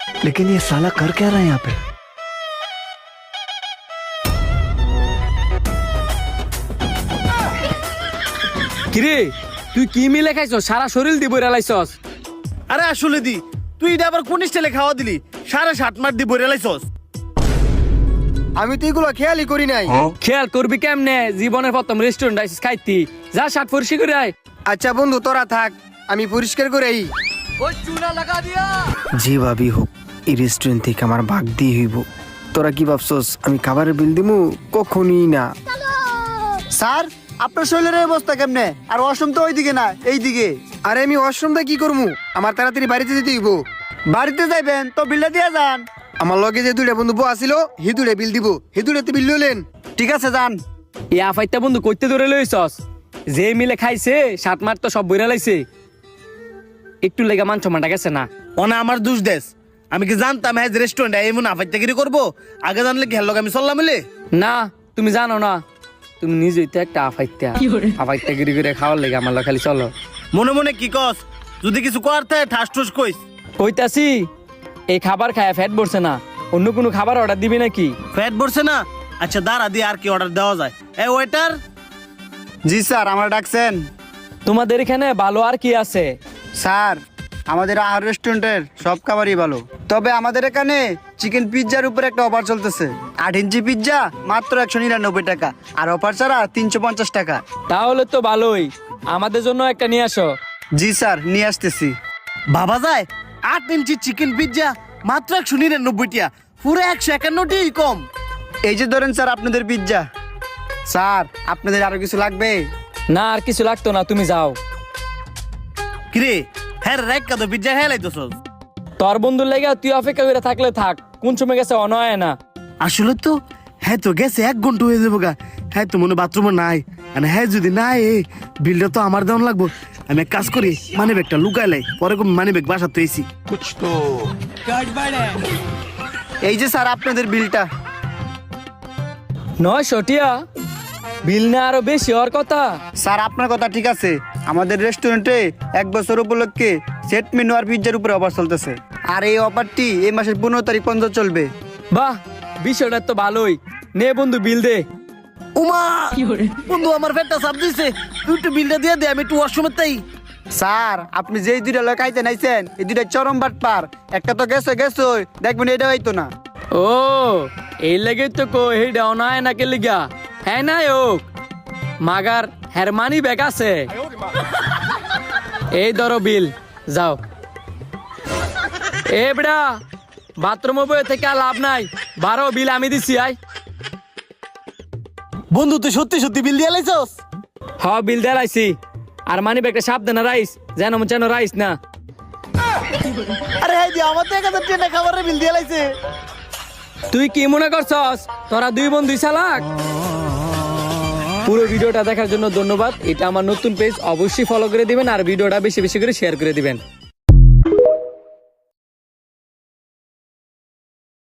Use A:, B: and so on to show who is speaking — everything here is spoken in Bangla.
A: लेकिन ये साला कर क्या रहा है यहाँ पे?
B: কিরে তুই কি মিলে খাইছস? সারা শরীর দি বইরা লাইছস।
C: আরে আসলে দি তুই এটা আবার কোন স্টাইলে খাওয়া দিলি? 7.5 মার দি বইরে লাইছস।
D: আমি তো এগুলো খেয়ালই করি নাই।
B: খেয়াল করবি কেমনে? জীবনের প্রথম রেস্টুরেন্ট আইছিস খাইতি, যা শার্ট ফরসি করে আয়।
D: আচ্ছা বন্ধু তোরা থাক, আমি পরিষ্কার করেই। যেভাবেই হোক এই রেস্টুরেন্ট থেকে আমার ভাগ দিয়ে হইব। তোরা কি ভাবছস আমি খাবারের বিল দিমু? কখনই না।
E: স্যার আপনার শরীরের অবস্থা কেমনে? আর ওয়াশরুম তো ওইদিকে না এইদিকে।
D: আরে আমি ওয়াশরুমটা কি করবো? আমার তাড়াতাড়ি বাড়িতে যেতে হইব।
E: বাড়িতে যাইবেন তো বিলটা দিয়ে যান।
D: আমার লগে যে দুইটা বন্ধু আসিল হিদুড়ে বিল দিব, হিদুড়েতে বিল লইলেন।
E: ঠিক আছে যান।
B: এই আফাইতা বন্ধু কইতে ধরে লইছস? যে মিলে খাইছে 7 মার তো সব বইরা লাইছে। একটু লেগা মান সম্মানটা গেছে না।
C: ওনা আমার দোষ দেশ। আমি কি জানতাম হ্যাঁ রেস্টুরেন্টে এমন আফাইতাগিরি করবো? আগে জানলে কি হ্যাঁ আমি চললাম মিলে।
B: না তুমি জানো না, তুমি নিজেই তো একটা আফাইতা। আফাইতা গিরি করে খাওয়ার লেগে আমার খালি চলো।
C: মনে মনে কি কস? যদি কিছু করতে ঠাস ঠুস কইস।
B: কইতাছি এই খাবার খায় ফ্যাট বসছে না, অন্য কোনো খাবার অর্ডার দিবি নাকি?
C: ফ্যাট বলছে না? আচ্ছা দাঁড়া দিয়ে আর কি অর্ডার দেওয়া যায়। এই ওয়েটার।
E: জি স্যার আমার ডাকছেন।
B: তোমাদের এখানে ভালো আর কি আছে?
E: স্যার আমাদের আহার রেস্টুরেন্টের সব খাবারই ভালো, তবে আমাদের এখানে চিকেন পিৎজার উপর একটা অফার চলতেছে। 8 ইঞ্চি পিৎজা মাত্র 199 টাকা, আর অফার ছাড়া 350 টাকা।
B: তাহলে তো ভালোই, আমাদের জন্য একটা নিয়ে আসো।
E: জি স্যার নিয়ে আসতেছি।
C: ভাবা যায় 8 ইঞ্চি চিকেন পিৎজা মাত্র 199 টাকা, পুরো 151 টাকাই কম।
E: এই যে ধরেন স্যার আপনাদের পিৎজা। স্যার আপনাদের আরো কিছু লাগবে?
B: না আর কিছু লাগতো না, তুমি যাও।
C: কিরে হ্যাঁ রেক কত পিৎজা খেয়ে লাইতেছস?
B: তোর বন্ধুর লেগে তুই অপেক্ষা করে থাকলে থাক, কোন সময় গেছে অনয় না।
C: আসলে তো হ্যাঁ তো গেছে 1 ঘন্টা হয়ে যাবো গা। হ্যাঁ তো মনে বাথরুমে নাই। মানে হ্যাঁ যদি নাই বিলটা তো আমার দেওয়ান লাগবো। আমি এক কাজ করি, মানি ব্যাগটা লুকাই লাই, পরে মানি ব্যাগ বাসা তো এসি।
E: এই যে স্যার আপনাদের বিলটা।
B: 900 টিয়া বিল না আরো বেশি হওয়ার কথা।
E: স্যার আপনার কথা ঠিক আছে, আমাদের রেস্টুরেন্টে 1 বছর উপলক্ষে সেট মেনু আর পিৎজার উপরে অফার চলতেছে। আর এই অফারটি এই মাসের 15 তারিখ পর্যন্ত চলবে।
B: বাহ, বিষয়টা তো ভালোই। নে বন্ধু বিল দে।
C: উমা বন্ধু আমার পেটটা চাপ দিছে, তুই একটু বিলটা দিয়ে দে, আমি একটু ওয়াশরুমে তাই।
E: স্যার আপনি যেই দুইটা লোক আইতে নাইছেন এই দুইটা চরম বাটপার। একটা তো গেছে দেখবেন এটা হইতো না।
B: ও এই লেগে তো কো হেডা অনায় না কে লিগা। হ্যাঁ না হোক মাগার হেরমানি ব্যাগ আছে। এই ধরো বিল, যাও। এ বেড়া বাথরুমে বয়ে থেকে আর লাভ নাই, 12 বিল আমি দিছি। আয়
C: বন্ধু তুই সত্যি সত্যি বিল দিয়ে লাইছস?
B: হ বিল দেলাইছি। আর মানি ব্যাগটা সাবধানে রাইস, যেন রাইস না।
C: আরে হ্যাঁ দি আমার তো 1000 টাকা খাবারের বিল দিয়ে লাইছে।
B: তুই কি মনে করছস তোরা দুই বন্ধুই চালাক? পুরো ভিডিওটা দেখার জন্য ধন্যবাদ। এটা আমার নতুন পেজ, অবশ্যই ফলো করে দিবেন আর ভিডিওটা বেশি বেশি করে শেয়ার করে দিবেন।